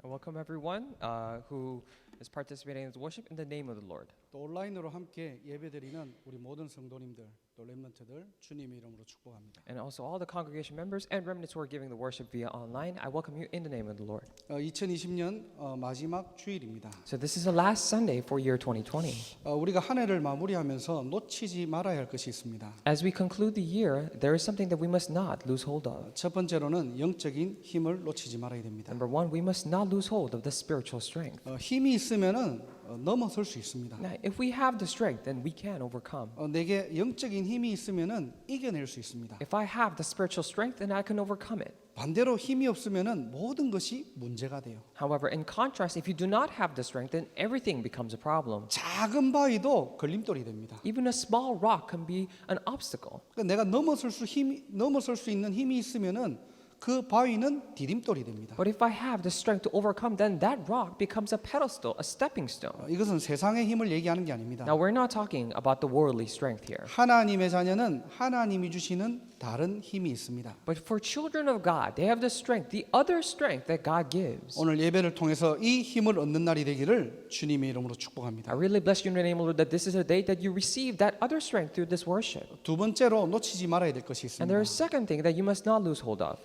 Welcome everyone who is participating in the worship in the name of the Lord. 또 온라인으로 함께 예배드리는 우리 모든 성도님들, 또 렘넌트들 주님의 이름으로 축복합니다. And also all the congregation members and remnants who are giving the worship via online, I welcome you in the name of the Lord. 2020년 마지막 주일입니다. So this is the last Sunday for year 2020. 우리가 한 해를 마무리하면서 놓치지 말아야 할 것이 있습니다. As we conclude the year, there is something that we must not lose hold of. 첫 번째로는 영적인 힘을 놓치지 말아야 됩니다. Number one, we must not lose hold of the spiritual strength. 힘이 있으면은 넘어설 수 있습니다. Now, if we have the strength, then we can overcome. 내게 영적인 힘이 있으면은 이겨낼 수 있습니다. If I have the spiritual strength, then I can overcome it. 반대로 힘이 없으면은 모든 것이 문제가 돼요. However, in contrast, if you do not have the strength, then everything becomes a problem. 작은 바위도 걸림돌이 됩니다. Even a small rock can be an obstacle. 그러니까 내가 넘어설 수 있는 힘이 있으면은 그 바위는 디딤돌이 됩니다. But if I have the strength to overcome, then that rock becomes a pedestal, a stepping stone. 이것은 세상의 힘을 얘기하는 게 아닙니다. Now, we're not talking about the worldly strength here. 하나님의 자녀는 하나님이 주시는 다른 힘이 있습니다. But for children of God, they have the strength, the other strength that God gives. 오늘 예배를 통해서 이 힘을 얻는 날이 되기를 주님의 이름으로 I 축복합니다. really bless you in the name of the Lord that this is a day that you receive that other strength through this worship. 두 번째로 놓치지 말아야 될 것이 And there 있습니다. is a second thing that you must not lose hold of.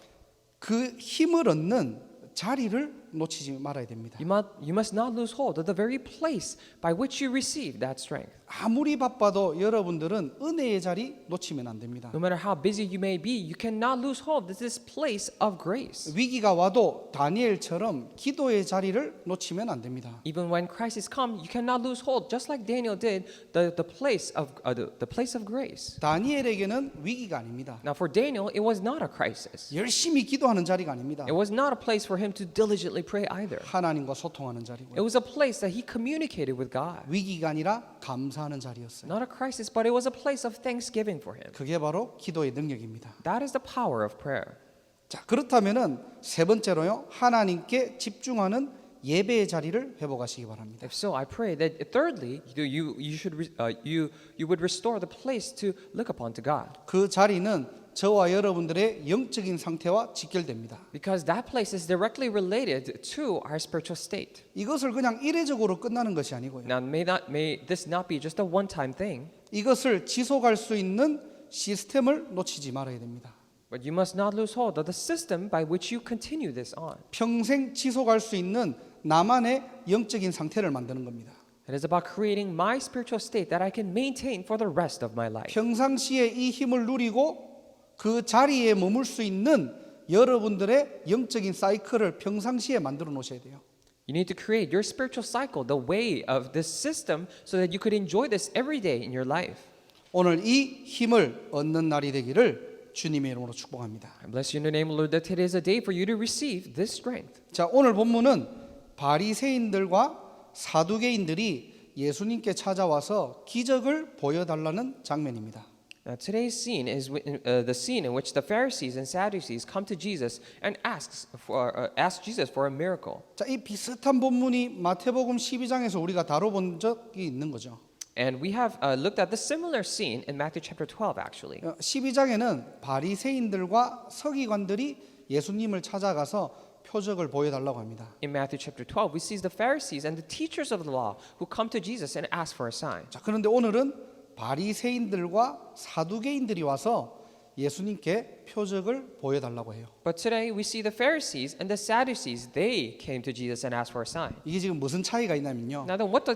그 힘을 얻는 자리를 놓치지 말아야 됩니다. You must not lose hold of the very place by which you receive that strength. 아무리 바빠도 여러분들은 은혜의 자리 놓치면 안 됩니다. No matter how busy you may be, you cannot lose hold of this place of grace. 위기가 와도 다니엘처럼 기도의 자리를 놓치면 안 됩니다. Even when crisis come, you cannot lose hold, just like Daniel did, the place of grace. 다니엘에게는 위기가 아닙니다. Now, for Daniel, it was not a crisis. 열심히 기도하는 자리가 아닙니다. It was not a place for him to diligently pray either. 하나님과 소통하는 It 자리고요. was a place that he communicated with God. 위기가 아니라 감사하는 자리였어요. Not a crisis, but it was a place of thanksgiving for him. 그게 바로 기도의 능력입니다. That is the power of prayer. 자, 그렇다면은 세 번째로요. 하나님께 집중하는 예배의 자리를 회복하시기 바랍니다. If so, I pray that thirdly, you would restore the place to look upon to God. 그 자리는 저와 여러분들의 영적인 상태와 직결됩니다. Because that place is directly related to our spiritual state. 이것을 그냥 이례적으로 끝나는 것이 아니고요. Now, may this not be just a one-time thing, 이것을 지속할 수 있는 시스템을 놓치지 말아야 됩니다. but you must not lose hold of the system by which you continue this on. 평생 지속할 수 있는 나만의 영적인 상태를 만드는 겁니다. It is about creating my spiritual state that I can maintain for the rest of my life. 평상시에 이 힘을 누리고 그 자리에 머물 수 있는 여러분들의 영적인 사이클을 평상시에 만들어 놓으셔야 돼요. You need to create your spiritual cycle, the way of this system, so that you could enjoy this every day in your life. 오늘 이 힘을 얻는 날이 되기를 주님의 이름으로 축복합니다. I bless you in the name of the Lord that today is a day for you to receive this strength. 자, 오늘 본문은 바리새인들과 사두개인들이 예수님께 찾아와서 기적을 보여달라는 장면입니다. Now today's scene is the scene in which the Pharisees and Sadducees come to Jesus and ask Jesus for a miracle. 자, 이 비슷한 본문이 마태복음 12장에서 우리가 다뤄본 적이 있는 거죠. And we have looked at the similar scene in Matthew chapter 12 actually. 12장에는 바리새인들과 서기관들이 예수님을 찾아가서 표적을 보여달라고 합니다. In Matthew chapter 12 we see the Pharisees and the teachers of the law who come to Jesus and ask for a sign. 자, 그런데 오늘은 바리새인들과 사두개인들이 와서 예수님께 표적을 보여달라고 해요. But today we see the Pharisees and the Sadducees, they came to Jesus and asked for a sign. 이게 지금 무슨 차이가 있냐면요. Now then what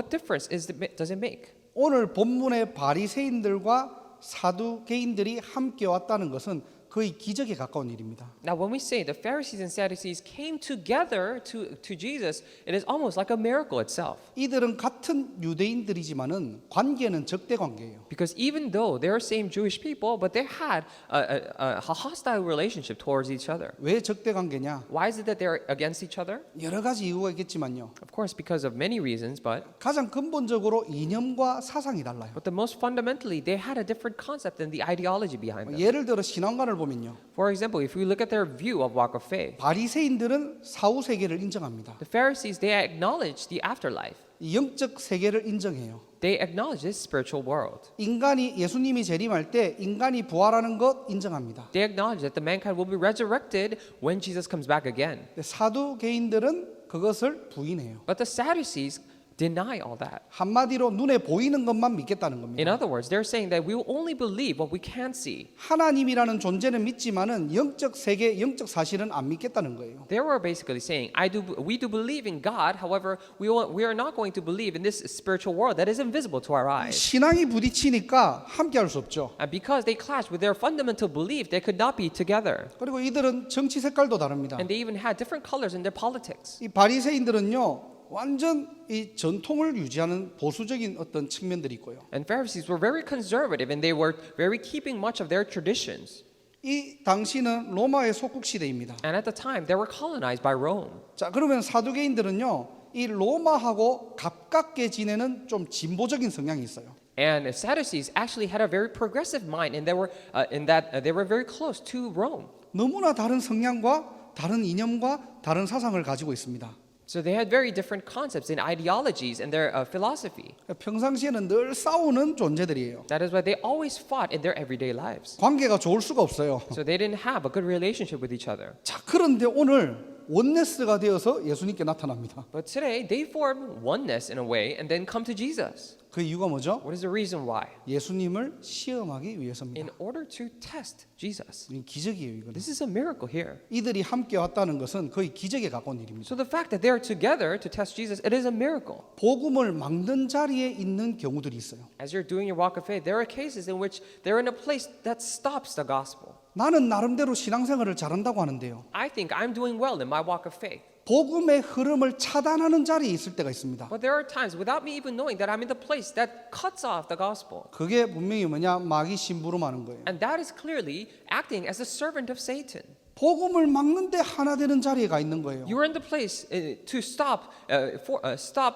difference does it make? 오늘 본문의 바리새인들과 사두개인들이 함께 왔다는 것은 거의 기적에 가까운 일입니다. Now when we say the Pharisees and Sadducees came together to Jesus, it is almost like a miracle itself. 이들은 같은 유대인들이지만은 관계는 적대 관계예요. Because even though they're same Jewish people, but they had a hostile relationship towards each other. 왜 적대 관계냐? Why is it that they're against each other? 여러 가지 이유가 있겠지만요. Of course, because of many reasons, but 가장 근본적으로 이념과 사상이 달라요. the most fundamentally, they had a different concept and the ideology behind them. 예를 들어 신앙관을 보면요. For example, if we look at their view of walk of faith, 바리새인들은 사후 세계를 인정합니다. the Pharisees, they acknowledge the afterlife. 이 영적 세계를 인정해요. They acknowledge this spiritual world. 인간이 예수님이 재림할 때 인간이 부활하는 것 인정합니다. They acknowledge that the mankind will be resurrected when Jesus comes back again. 근데 사두개인들은 그것을 부인해요. But the Sadducees deny all that. 한마디로 눈에 보이는 것만 믿겠다는 In 겁니다. other words, they're saying that we will only believe what we can see. 하나님이라는 존재는 믿지만은 영적 세계, 영적 사실은 안 믿겠다는 거예요. They were basically saying, we do believe in God. However, we are not going to believe in this spiritual world that is invisible to our eyes. 신앙이 부딪히니까 함께할 수 없죠. And because they clashed with their fundamental belief, they could not be together. 그리고 이들은 정치 색깔도 다릅니다. And they even had different colors in their politics. 이 바리새인들은요 완전 이 전통을 유지하는 보수적인 어떤 측면들이 있고요. And Pharisees were very conservative, and they were very keeping much of their traditions. 이 당시는 로마의 속국 시대입니다. And at the time, they were colonized by Rome. 자 그러면 사두개인들은요 이 로마하고 가깝게 지내는 좀 진보적인 성향이 있어요. And the Sadducees actually had a very progressive mind, and they were in that they were very close to Rome. 너무나 다른 성향과 다른 이념과 다른 사상을 가지고 있습니다. So they had very different concepts and ideologies in their philosophy. 평상시에는 늘 싸우는 존재들이에요. That is why they always fought in their everyday lives. 관계가 좋을 수가 없어요. So they didn't have a good relationship with each other. 자 그런데 오늘 원네스가 되어서 예수님께 나타납니다. But today they form oneness in a way and then come to Jesus. 그 이유가 뭐죠? What is the reason why? 예수님을 시험하기 위해서입니다. In order to test Jesus. 이 기적이에요, 이거는. This is a miracle here. 이들이 함께 왔다는 것은 거의 기적에 가까운 일입니다. So the fact that they are together to test Jesus, it is a miracle. 복음을 막는 자리에 있는 경우들이 있어요. As you're doing your walk of faith, there are cases in which they're in a place that stops the gospel. 나는 나름대로 신앙생활을 잘한다고 하는데요. I think I'm doing well in my walk of faith. 복음의 흐름을 차단하는 자리에 있을 때가 있습니다. But there are times without me even knowing that I'm in the place that cuts off the gospel. 그게 분명히 뭐냐? 마귀 심부름하는 거예요. And that is clearly acting as a servant of Satan. 복음을 막는데 하나 되는 자리에 가 있는 거예요. You are in the place to stop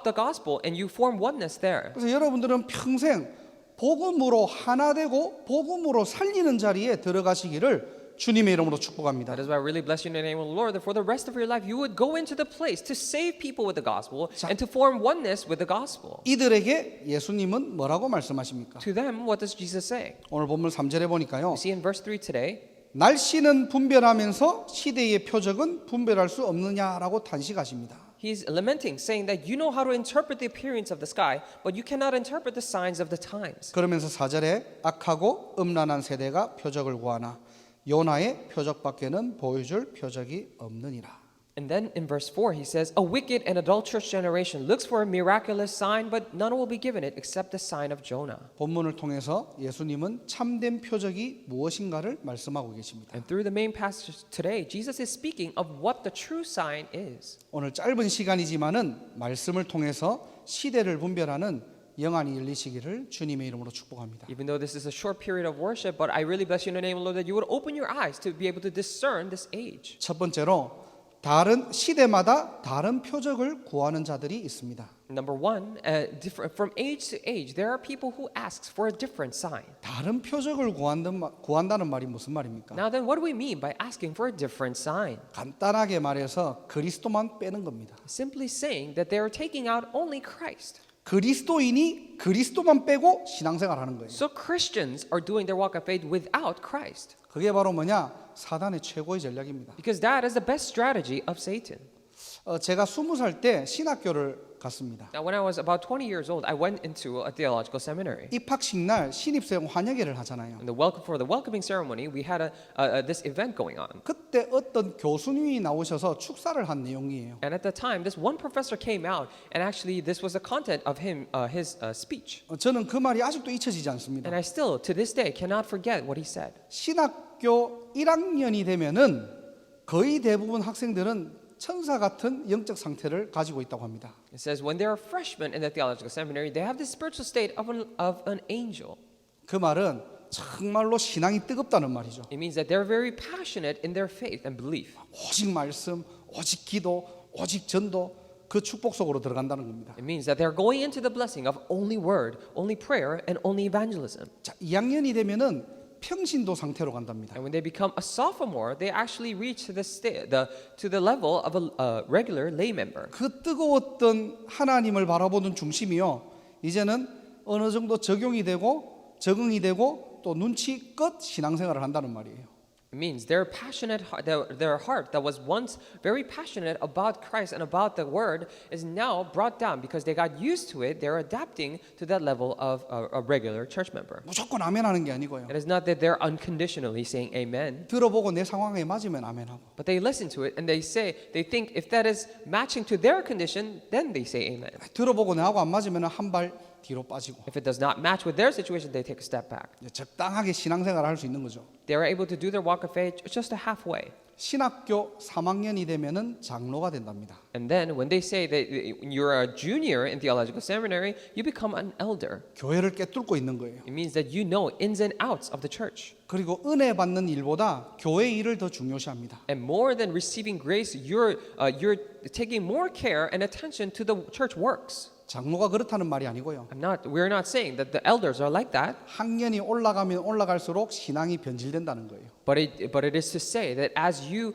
the gospel, and you form oneness there. 그래서 여러분들은 평생 복음으로 하나 되고 복음으로 살리는 자리에 들어가시기를 주님의 이름으로 축복합니다. That is why I really bless you in the name of the Lord, that for the rest of your life you would go into the place to save people with the gospel and to form oneness with the gospel. 이들에게 예수님은 뭐라고 말씀하십니까? To them, what does Jesus say? 오늘 본문 3절에 보니까요. You see in verse 3 today, 날씨는 분별하면서 시대의 표적은 분별할 수 없느냐라고 탄식하십니다. he's lamenting, saying that you know how to interpret the appearance of the sky, but you cannot interpret the signs of the times. 그러면서 4절에 악하고 음란한 세대가 표적을 구하나 요나의 표적밖에는 보여줄 표적이 없느니라. And then in verse 4 he says, a wicked and adulterous generation looks for a miraculous sign, but none will be given it except the sign of Jonah. 본문을 통해서 예수님은 참된 표적이 무엇인가를 말씀하고 계십니다. And through the main passage today, Jesus is speaking of what the true sign is. 오늘 짧은 시간이지만은 말씀을 통해서 시대를 분별하는 영안이 열리시기를 주님의 이름으로 축복합니다. Even though this is a short period of worship, but I really bless you in the name of the Lord that you would open your eyes to be able to discern this age. 첫 번째로 다른 시대마다 다른 표적을 구하는 자들이 있습니다. Number one, from age to age, there are people who ask for a different sign. 다른 표적을 구한다는 말이 무슨 말입니까? Now then, what do we mean by asking for a different sign? 간단하게 말해서 그리스도만 빼는 겁니다. Simply saying that they are taking out only Christ. 그리스도인이 그리스도만 빼고 신앙생활 하는 거예요. So Christians are doing their walk of faith without Christ. 그게 바로 뭐냐? 사단의 최고의 전략입니다. Because that is the best strategy of Satan. 제가 20살 때 신학교를 갔습니다. Now, when I was about 20 years old, I went into a theological seminary. 입학식 날 신입생 환영회를 하잖아요. And for the welcoming ceremony, we had this event going on. 그때 어떤 교수님이 나오셔서 축사를 한 내용이에요. And at the time, this one professor came out, and actually, this was the content of his speech. 저는 그 말이 아직도 잊혀지지 않습니다. And I still, to this day, cannot forget what he said. 신학교 1학년이 되면은 거의 대부분 학생들은 천사 같은 영적 상태를 가지고 있다고 합니다. It says when they are freshmen in the theological seminary, they have the spiritual state of an angel. 그 말은 정말로 신앙이 뜨겁다는 말이죠. It means that they're very passionate in their faith and belief. 오직 말씀, 오직 기도, 오직 전도 그 축복 속으로 들어간다는 겁니다. It means that they're going into the blessing of only word, only prayer, and only evangelism. 자, 2학년이 되면은 평신도 상태로 간답니다. And when they become a sophomore, they actually reach to the level of a regular lay member. 그 뜨거웠던 하나님을 바라보는 중심이요. 이제는 어느 정도 적용이 되고 적응이 되고 또 눈치껏 신앙생활을 한다는 말이에요. It means their heart that was once very passionate about Christ and about the Word is now brought down because they got used to it. They're adapting to that level of a regular church member. 무조건 아멘하는 게 아니고요. It is not that they're unconditionally saying amen, 들어보고 내 상황에 맞으면 아멘하고 but they listen to it and they think if that is matching to their condition, then they say amen. 들어보고 나하고 안 맞으면 한 발 뒤로 빠지고 If it does not match with their situation, they take a step back. 적당하게 신앙생활을 할 수 있는 거죠. They are able to do their walk of faith just halfway. 신학교 3학년이 되면은 장로가 된답니다. And then when they say that you're a junior in theological seminary, you become an elder. 교회를 꿰뚫고 있는 거예요. It means that you know ins and outs of the church. 그리고 은혜 받는 일보다 교회 일을 더 중요시합니다. And more than receiving grace, you're taking more care and attention to the church works. 장로가 그렇다는 말이 아니고요. We're not saying that the elders are like that, 학년이 올라가면 올라갈수록 신앙이 변질된다는 거예요. but it is to say that as you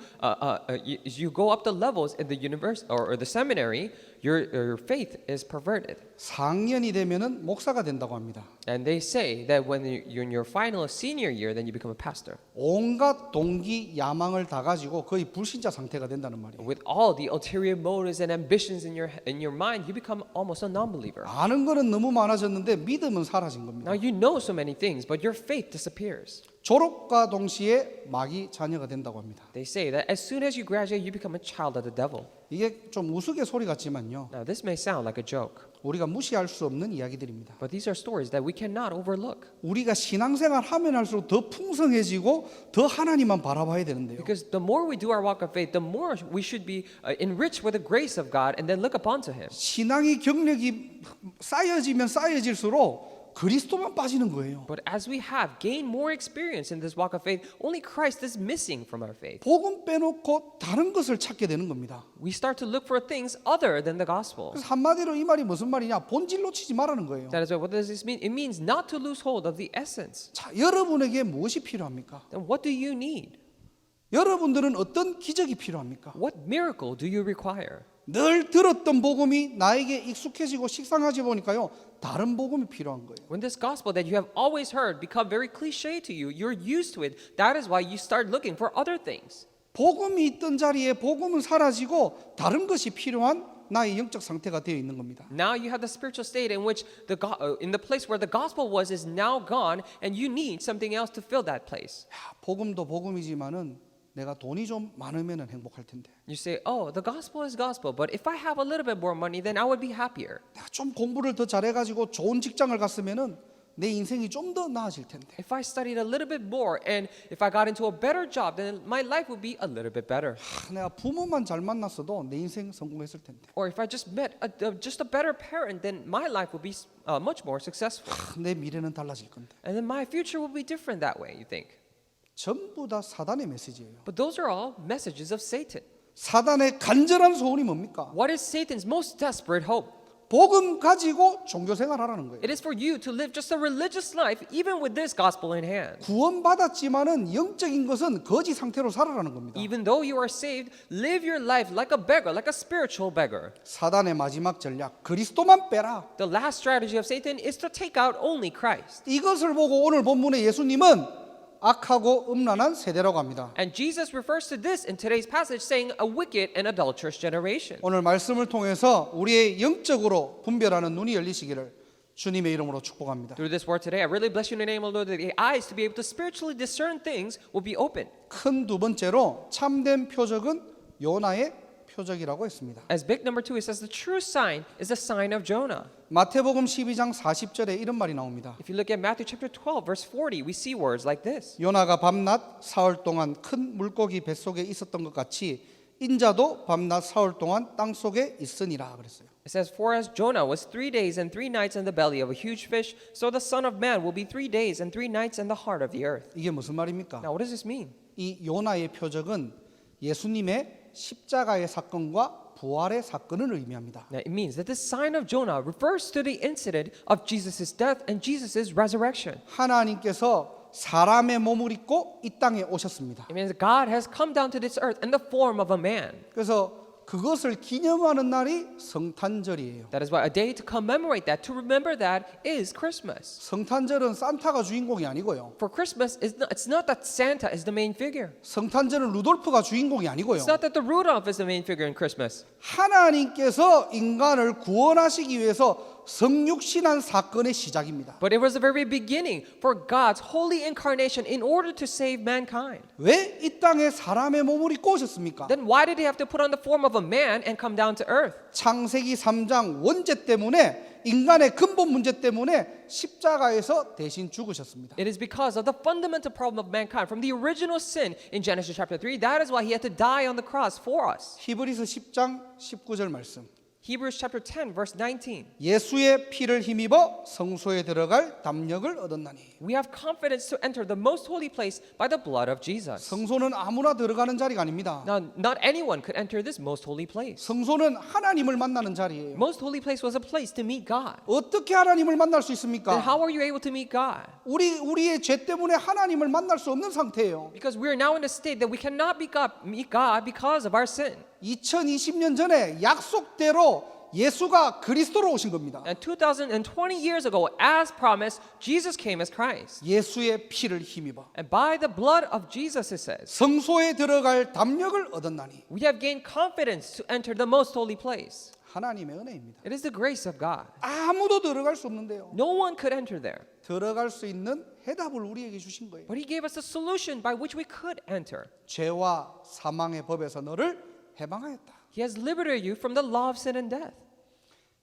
go up the levels in the university or the seminary, your faith is perverted. 4학년이 되면은 목사가 된다고 합니다. And they say that when you're in your final senior year, then you become a pastor. 온갖 동기 야망을 다 가지고 거의 불신자 상태가 된다는 말이에요. With all the ulterior motives and ambitions in your mind, you become almost a non-believer. 아는 거는 너무 많아졌는데 믿음은 사라진 겁니다. Now you know so many things, but your faith disappears. 졸업과 동시에 마귀 자녀가 된다고 합니다. They say that as soon as you graduate, you become a child of the devil. 이게 좀 우스갯소리 같지만요. Now this may sound like a joke, 우리가 무시할 수 없는 이야기들입니다. but these are stories that we cannot overlook. 우리가 신앙생활 하면 할수록 더 풍성해지고 더 하나님만 바라봐야 되는데요. Because the more we do our walk of faith, the more we should be enriched with the grace of God and then look upon to Him. 신앙의 경력이 쌓여지면 쌓여질수록 그리스도만 빠지는 거예요. But as we have gained more experience in this walk of faith, only Christ is missing from our faith. 복음 빼놓고 다른 것을 찾게 되는 겁니다. We start to look for things other than the gospel. 그래서 한마디로 이 말이 무슨 말이냐? 본질 놓치지 말라는 거예요. That is what does this mean? It means not to lose hold of the essence. 자, 여러분에게 무엇이 필요합니까? Then what do you need? 여러분들은 어떤 기적이 필요합니까? What miracle do you require? 늘 들었던 복음이 나에게 익숙해지고 식상하지 보니까요. 다른 복음이 필요한 거예요. When this gospel that you have always heard become very cliche to you, you're used to it. That is why you start looking for other things. 복음이 있던 자리에 복음은 사라지고 다른 것이 필요한 나의 영적 상태가 되어 있는 겁니다. Now you have the spiritual state in which in the place where the gospel was is now gone, and you need something else to fill that place. 야, 복음도 복음이지만은 내가 돈이 좀 많으면은 행복할 텐데. You say, "Oh, the gospel is gospel, but if I have a little bit more money, then I would be happier. 내가 좀 공부를 더 잘해가지고 좋은 직장을 갔으면은 내 인생이 좀 더 나아질 텐데. If I studied a little bit more, and if I got into a better job, then my life would be a little bit better. 내가 부모만 잘 만났어도 내 인생 성공했을 텐데. Or if I just met just a better parent, then my life would be much more successful. 내 미래는 달라질 건데. And then my future will be different that way, you think. 전부 다 사단의 메시지예요. But those are all messages of Satan. 사단의 간절한 소원이 뭡니까? What is Satan's most desperate hope? 복음 가지고 종교 생활하라는 거예요. It is for you to live just a religious life, even with this gospel in hand. 구원받았지만은 영적인 것은 거지 상태로 살아라는 겁니다. Even though you are saved, live your life like a beggar, like a spiritual beggar. 사단의 마지막 전략 그리스도만 빼라. The last strategy of Satan is to take out only Christ. 이것을 보고 오늘 본문의 예수님은 악하고 음란한 세대라고 합니다. And Jesus refers to this in today's passage, saying a wicked and adulterous generation. 오늘 말씀을 통해서 우리의 영적으로 분별하는 눈이 열리시기를 주님의 이름으로 축복합니다. Through this word today, I really bless you in the name of the Lord, that the eyes to be able to spiritually discern things will be open. 큰 두 번째로 참된 표적은 요나의 표적이라고 했습니다. As big number 2, it says the true sign is the sign of Jonah. 마태복음 12장 40절에 이런 말이 나옵니다. If you look at Matthew chapter 12, verse 40, we see words like this. 요나가 밤낮 사흘 동안 큰 물고기 뱃속에 있었던 것 같이 인자도 밤낮 사흘 동안 땅 속에 있으니라 그랬어요. It says, for as Jonah was 3 days and 3 nights in the belly of a huge fish, so the Son of Man will be 3 days and 3 nights in the heart of the earth. 이게 무슨 말입니까? Now, what does this mean? 이 요나의 표적은 예수님의 십자가의 사건과 부활의 사건을 의미합니다. Now, it means that the sign of Jonah refers to the incident of Jesus' death and Jesus' resurrection. 하나님께서 사람의 몸을 입고 이 땅에 오셨습니다. It means God has come down to this earth in the form of a man. 그래서 그것을 기념하는 날이 성탄절이에요. That is why a day to commemorate that, to remember that, is Christmas. 성탄절은 산타가 주인공이 아니고요. For Christmas, it's not that Santa is the main figure. 성탄절은 루돌프가 주인공이 아니고요. It's not that the Rudolph is the main figure in Christmas. 하나님께서 인간을 구원하시기 위해서 성육신한 사건의 시작입니다. But it was the very beginning for God's holy incarnation in order to save mankind. 왜 이 땅에 사람의 몸을 입고 오셨습니까? Then why did he have to put on the form of a man and come down to earth? 창세기 3장 원죄 때문에 인간의 근본 문제 때문에 십자가에서 대신 죽으셨습니다. It is because of the fundamental problem of mankind from the original sin in Genesis chapter 3. That is why he had to die on the cross for us. 히브리서 10장 19절 말씀. Hebrews chapter 10 verse 19. 예수의 피를 힘입어 성소에 들어갈 담력을 얻었나니. We have confidence to enter the most holy place by the blood of Jesus. 성소는 아무나 들어가는 자리가 아닙니다. Now, not anyone could enter this most holy place. 성소는 하나님을 만나는 자리예요. Most holy place was a place to meet God. 어떻게 하나님을 만날 수 Then 있습니까? how are you able to meet God? 우리의 죄 때문에 하나님을 만날 수 없는 상태예요. Because we are now in a state that we cannot meet God because of our sin. 2020년 전에 약속대로 예수가 그리스도로 오신 겁니다. And 2020 years ago, as promised, Jesus came as Christ. 예수의 피를 힘입어 And by the blood of Jesus, it says, 성소에 들어갈 담력을 얻었나니. we have gained confidence to enter the most holy place. 하나님의 은혜입니다. It is the grace of God. 아무도 들어갈 수 없는데요. No one could enter there. 들어갈 수 있는 해답을 우리에게 주신 거예요. But he gave us a solution by which we could enter. 죄와 사망의 법에서 너를 해방하였다. He has liberated you from the law of sin and death.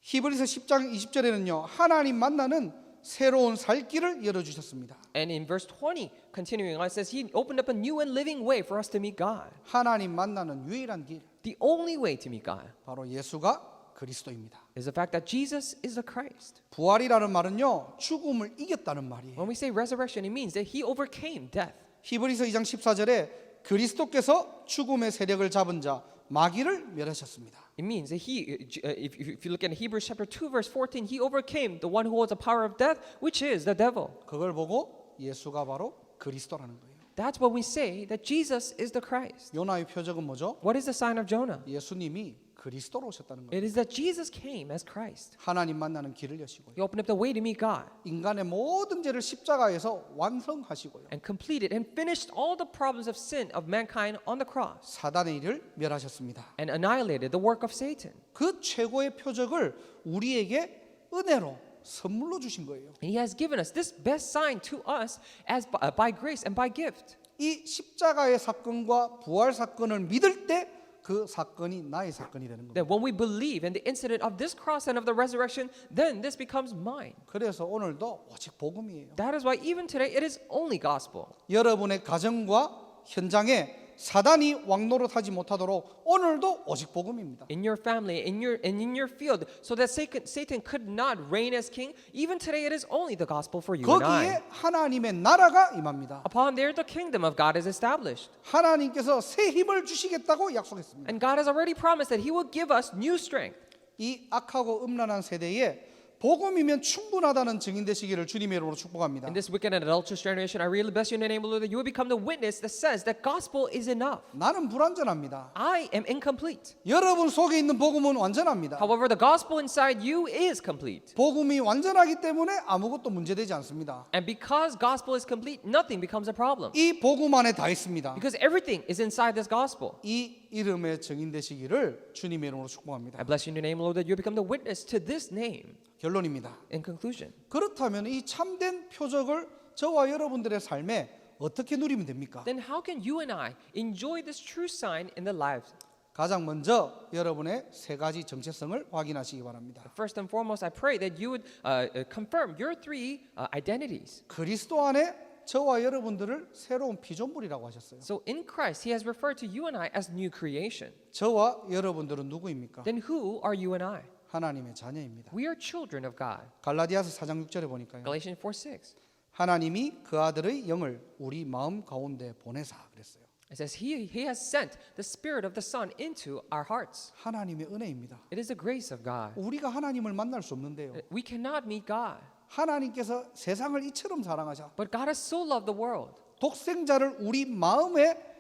히브리서 10장 20절에는요. 하나님 만나는 새로운 살 길을 열어 주셨습니다. And in verse 20, continuing on, it says he opened up a new and living way for us to meet God. 하나님 만나는 유일한 길 The only way to meet God 바로 예수가 그리스도입니다. is the fact that Jesus is the Christ. 부활이라는 말은요. 죽음을 이겼다는 말이에요. When we say resurrection, it means that he overcame death. 히브리서 2장 14절에 그리스도께서 죽음의 세력을 잡은 자 마귀를 멸하셨습니다. It means that if you look at Hebrews chapter 2 verse 14, he overcame the one who holds the power of death, which is the devil. 그걸 보고 예수가 바로 그리스도라는 거예요. That's what we say, that Jesus is the Christ. 요나의 표적은 뭐죠? What is the sign of Jonah? 예수님이 그리스도로 오셨다는 거예요. It is that Jesus came as Christ. 하나님 만나는 길을 여시고요. He opened up the way to meet God 인간의 모든 죄를 십자가에서 완성하시고요. and completed and finished all the problems of sin of mankind on the cross 사단의 일을 멸하셨습니다. and annihilated the work of Satan. 그 최고의 표적을 우리에게 은혜로 선물로 주신 거예요. And he has given us this best sign to us as by grace and by gift. 이 십자가의 사건과 부활 사건을 믿을 때 그 사건이 나의 사건이 되는 겁니다. That when we believe in the incident of this cross and of the resurrection, then this becomes mine. 그래서 오늘도 오직 복음이에요. That is why even today it is only gospel. 여러분의 가정과 현장에 사단이 왕노릇하지 못하도록 오늘도 오직 복음입니다. In your family, in your field, so that Satan could not reign as king. Even today, it is only the gospel for you and 거기에 I. 하나님의 나라가 임합니다. Upon there, the kingdom of God is established, 하나님께서 새 힘을 주시겠다고 약속했습니다. and God has already promised that He will give us new strength. 이 악하고 음란한 세대에 복음이면 충분하다는 증인 되시기를 주님의 이름으로 축복합니다. In this wicked and adulterous generation, I really bless you in the name of the Lord that you will become the witness that says that gospel is enough. 나는 불완전합니다. I am incomplete. 여러분 속에 있는 복음은 완전합니다. However, the gospel inside you is complete. 복음이 완전하기 때문에 아무것도 문제되지 않습니다. And because gospel is complete, nothing becomes a problem. 이 복음 안에 다 있습니다. Because everything is inside this gospel. 이 이름의 증인 되시기를 주님의 이름으로 I 축복합니다. bless you in the name of the Lord that you become the witness to this name. 결론입니다. In conclusion, 그렇다면 이 참된 표적을 저와 여러분들의 삶에 어떻게 누리면 됩니까? then how can you and I enjoy this true sign in the lives? 가장 먼저 여러분의 세 가지 정체성을 확인하시기 바랍니다. First and foremost, I pray that you would confirm your three identities. 그리스도 안에 저와 여러분들을 새로운 피조물이라고 하셨어요. So in Christ, He has referred to you and I as new creation. 저와 여러분들은 누구입니까? Then who are you and I? 하나님의 자녀입니다. We are children of God. 갈라디아서 4장 6절에 보니까요. Galatians 4:6. 하나님이 그 아들의 영을 우리 마음 가운데 보내사 그랬어요. It says he has sent the Spirit of the Son into our hearts. 하나님의 은혜입니다. It is the grace of God. 우리가 하나님을 만날 수 없는데요. We cannot meet God. 하나님께서 세상을 이처럼 사랑하사 But God has so loved the world 독생자를 우리 마음의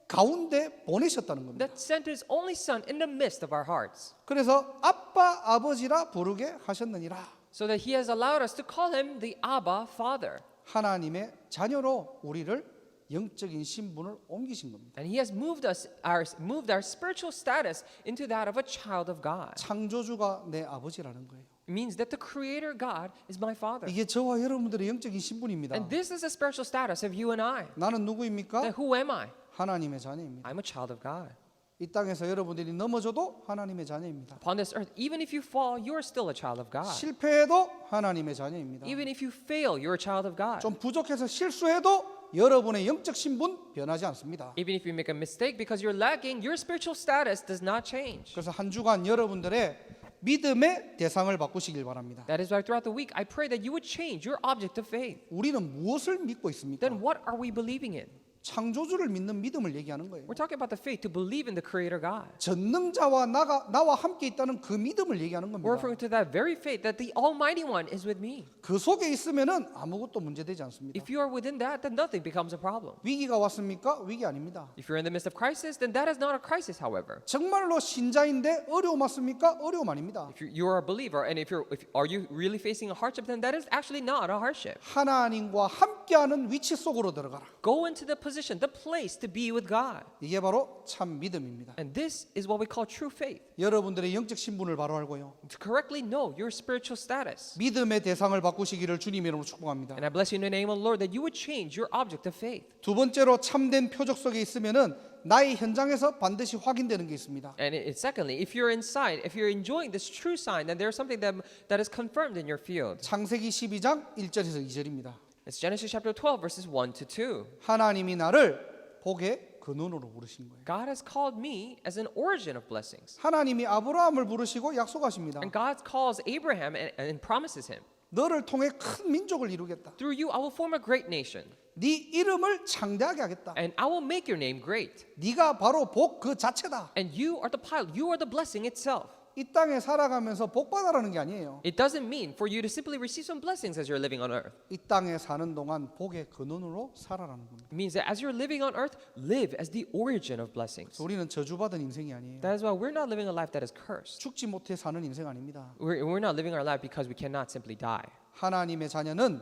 가운데 보내셨다는 겁니다. that sent His only Son in the midst of our hearts, 그래서 아빠 아버지라 부르게 하셨느니라. so that He has allowed us to call Him the Abba Father. 하나님의 자녀로 우리를 영적인 신분을 옮기신 겁니다. And He has moved our spiritual status into that of a child of God. 창조주가 내 아버지라는 거예요. It means that the Creator God is my Father. 이게 저와 여러분들의 영적인 신분입니다. And this is the spiritual status of you and I. 나는 누구입니까? Then who am I? 하나님의 자녀입니다. I'm a child of God. 이 땅에서 여러분들이 넘어져도 하나님의 자녀입니다. Upon this earth, even if you fall, you are still a child of God. 실패해도 하나님의 자녀입니다. Even if you fail, you're a child of God. 좀 부족해서 실수해도 여러분의 영적 신분 변하지 않습니다. Even if you make a mistake because you're lagging, your spiritual status does not change. 그래서 한 주간 여러분들의 믿음의 대상을 바꾸시길 바랍니다. That is why throughout the week, I pray that you would change your object of faith. 우리는 무엇을 믿고 있습니까? Then what are we believing in? 창조주를 믿는 믿음을 얘기하는 거예요. We're talking about the faith to believe in the Creator God. 전능자와 나와 함께 있다는 그 믿음을 얘기하는 We're 겁니다. referring to that very faith that the Almighty One is with me. 그 속에 있으면은 아무것도 문제되지 않습니다. If you are within that, then nothing becomes a problem. 위기가 왔습니까? 위기 아닙니다. If you're in the midst of crisis, then that is not a crisis, however. 정말로 신자인데 어려움 왔습니까? 어려움 아닙니다. If you are a believer, and if are you really facing a hardship, then that is actually not a hardship. 하나님과 함께하는 위치 속으로 들어가라. Go into the position, the place to be with God. 이게 바로 참 믿음입니다. And this is what we call true faith. 여러분들의 영적 신분을 바로 알고요. To correctly know your spiritual status. 믿음의 대상을 바꾸시기를 주님의 이름으로 축복합니다. And I bless you in the name of the Lord that you would change your object of faith. 두 번째로 참된 표적 속에 있으면은 나의 현장에서 반드시 확인되는 게 있습니다. And secondly, if you're inside, if you're enjoying this true sign, then there's something that is confirmed in your field. 창세기 12장 1절에서 2절입니다. It's Genesis chapter 12, verses 1 to 2. 하나님이 나를 복의 근원으로 부르신 거예요. God has called me as an origin of blessings. 하나님이 아브라함을 부르시고 약속하십니다. And God calls Abraham and promises him, 너를 통해 큰 민족을 이루겠다. through you I will form a great nation, 네 이름을 창대하게 하겠다. and I will make your name great. 네가 바로 복 그 자체다. And you are the pilot, you are the blessing itself. 이 땅에 살아가면서 복 받아라는 게 아니에요. It doesn't mean for you to simply receive some blessings as you're living on earth. 이 땅에 사는 동안 복의 근원으로 살아라는 겁니다. It means that as you're living on earth, live as the origin of blessings. 그래서 우리는 저주받은 인생이 아니에요. That is why we're not living a life that is cursed. 죽지 못해 사는 인생 아닙니다. We're not living our life because we cannot simply die. 하나님의 자녀는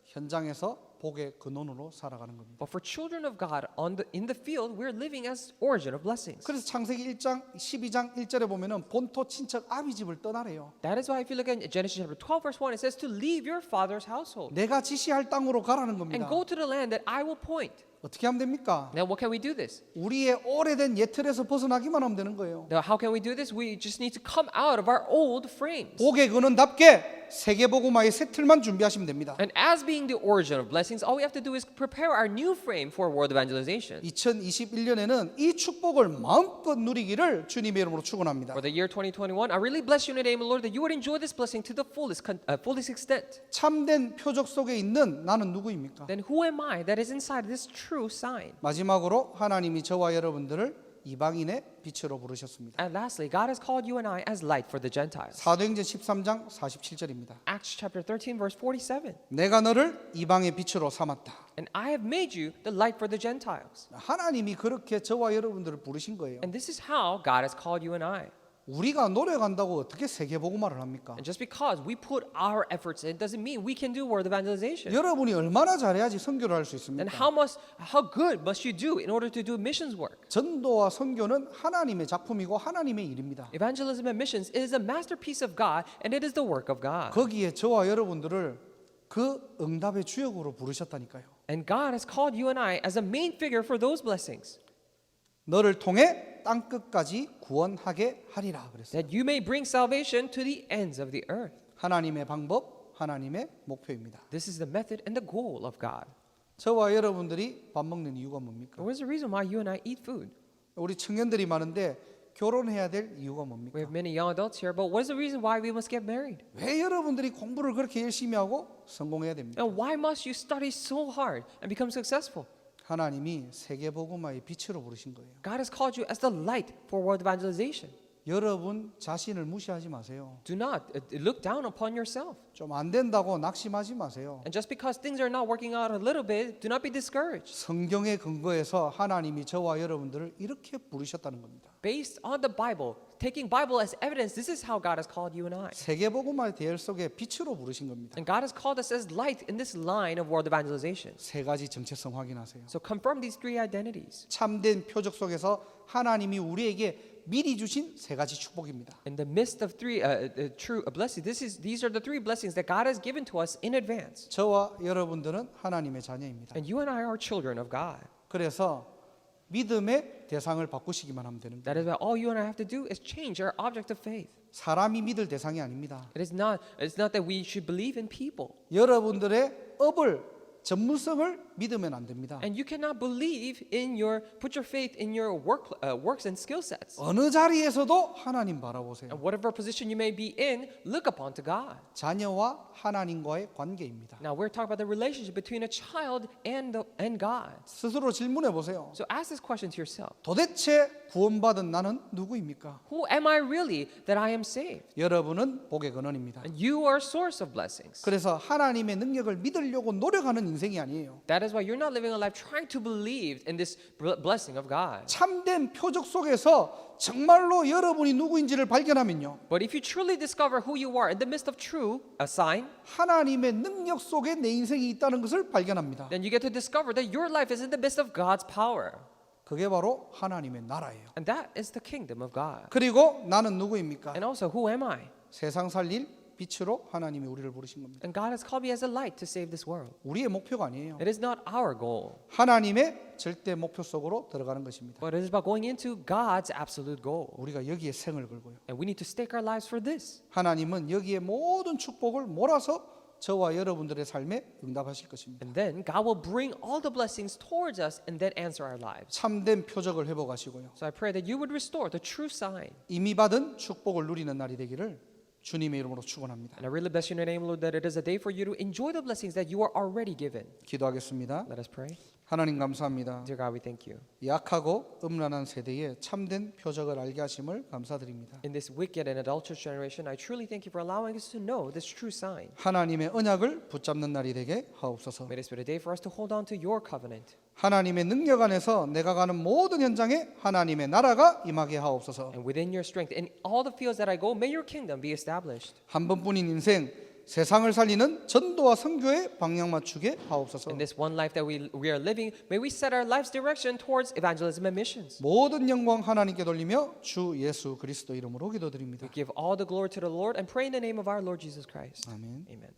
현장에서 복의 근원으로 살아가는 겁니다. But for children of God in the field, we're living as origin of blessings. 그래서 창세기 1장 12장 1절에 보면은 본토 친척 아비 집을 떠나래요. That is why if you look at Genesis chapter 12 verse 1, it says to leave your father's household 내가 지시할 땅으로 가라는 and 겁니다. go to the land that I will point. 어떻게 하면 됩니까? Now what can we do this? 우리의 오래된 옛틀에서 벗어나기만 하면 되는 거예요. Now how can we do this? We just need to come out of our old frames. 복의 근원답게 세계복음화의 새 틀만 준비하시면 됩니다. And as being the origin of blessings, all we have to do is prepare our new frame for world evangelization. 2021년에는 이 축복을 마음껏 누리기를 주님의 이름으로 축원합니다. For the year 2021, I really bless you in the name of the Lord that you would enjoy this blessing to the fullest extent. 참된 표적 속에 있는 나는 누구입니까? Then who am I that is inside this true sign? 마지막으로 하나님이 저와 여러분들을 이방인의 빛으로 부르셨습니다. And lastly, God has called you and I as light for the Gentiles. 사도행전 13장 47절입니다. Acts chapter 13 verse 47. 내가 너를 이방의 빛으로 삼았다. And I have made you the light for the Gentiles. 하나님이 그렇게 저와 여러분들을 부르신 거예요. And this is how God has called you and I. 우리가 노력한다고 어떻게 세계복음화를 합니까? And just because we put our efforts in doesn't mean we can do world evangelization. 여러분이 얼마나 잘해야지 선교를 할 수 And 있습니까? how good must you do in order to do missions work? 전도와 선교는 하나님의 작품이고 하나님의 일입니다. Evangelism and missions is a masterpiece of God and it is the work of God. 거기에 저와 여러분들을 그 응답의 주역으로 부르셨다니까요. And God has called you and I as a main figure for those blessings. 너를 통해 땅 끝까지 구원하게 하리라 그랬어요. That you may bring salvation to the ends of the earth. 하나님의 방법, 하나님의 목표입니다. This is the method and the goal of God. 저와 여러분들이 밥 먹는 이유가 뭡니까? What is the reason why you and I eat food? 우리 청년들이 많은데 결혼해야 될 이유가 뭡니까? We have many young adults here, but what is the reason why we must get married? 왜 여러분들이 공부를 그렇게 열심히 하고 성공해야 됩니까? And why must you study so hard and become successful? 하나님이 세계 복음화의 빛으로 부르신 거예요. God has called you as the light for world evangelization. 여러분 자신을 무시하지 마세요. Do not look down upon yourself. 좀 안 된다고 낙심하지 마세요. And just because things are not working out a little bit, do not be discouraged. 성경의 근거에서 하나님이 저와 여러분들을 이렇게 부르셨다는 겁니다. Based on the Bible, taking Bible as evidence, this is how God has called you and I. 세계 복음화의 대열 속에 빛으로 부르신 겁니다. And God has called us as light in this line of world evangelization. 세 가지 정체성 확인하세요. So confirm these three identities. 참된 표적 속에서 하나님이 우리에게 미리 주신 세 가지 축복입니다. In the midst of three true blessings, these are the three blessings that God has given to us in advance. 저와 여러분들은 하나님의 자녀입니다. And you and I are children of God. 그래서 믿음의 대상을 바꾸시기만 하면 되는 That 거예요. is why all you and I have to do is change our object of faith. 사람이 믿을 대상이 아닙니다. It's not that we should believe in people. 여러분들의 업을 전문성을 믿으면 안 됩니다. And you cannot believe in put your faith in your works and skill sets. 어느 자리에서도 하나님 바라보세요. And whatever position you may be in, look upon to God. 자녀와 하나님과의 관계입니다. Now we're talking about the relationship between a child and God. 스스로 질문해 보세요. So ask this question to yourself. 도대체 구원받은 나는 누구입니까? Who am I really that I am saved? 여러분은 복의 근원입니다. And you are a source of blessings. 그래서 하나님의 능력을 믿으려고 노력하는 인생이 아니에요. That is why you're not living a life trying to believe in this blessing of God. 참된 표적 속에서 정말로 여러분이 누구인지를 발견하면요. But if you truly discover who you are in the midst of true, a sign, 하나님의 능력 속에 내 인생이 있다는 것을 발견합니다. then you get to discover that your life is in the midst of God's power. 그게 바로 하나님의 나라예요. And that is the kingdom of God. 그리고 나는 누구입니까? And also, who am I? 세상 살릴 빛으로 하나님이 우리를 부르신 겁니다. And God has called me as a light to save this world. 우리의 목표가 아니에요. It is not our goal, 하나님의 절대 목표 속으로 들어가는 것입니다. but it is about going into God's absolute goal. 우리가 여기에 생을 걸고요. And we need to stake our lives for this. 하나님은 여기에 모든 축복을 몰아서 저와 여러분들의 삶에 응답하실 것입니다. And then God will bring all the blessings towards us and then answer our lives. 참된 표적을 회복하시고요. So I pray that you would restore the true sign. 이미 받은 축복을 누리는 날이 되기를 주님의 이름으로 축원합니다. And I really bless you in your name, Lord, that it is a day for you to enjoy the blessings that you are already given. 기도하겠습니다. Let us pray. 하나님 감사합니다. Dear God, we thank you. 약하고 음란한 세대에 참된 표적을 알게 하심을 감사드립니다. In this wicked and adulterous generation, I truly thank you for allowing us to know this true sign. 하나님의 언약을 붙잡는 날이 되게 하옵소서. May this be a day for us to hold on to your covenant. 하나님의 능력 안에서 내가 가는 모든 현장에 하나님의 나라가 임하게 하옵소서. And within your strength, in all the fields that I go, may your kingdom be established. 한 번뿐인 인생 세상을 살리는 전도와 선교에 방향 맞추게 하옵소서. In this one life that we are living, may we set our life's direction towards evangelism and missions. 모든 영광 하나님께 돌리며 주 예수 그리스도 이름으로 기도드립니다. We give all the glory to the Lord and pray in the name of our Lord Jesus Christ. 아멘. Amen.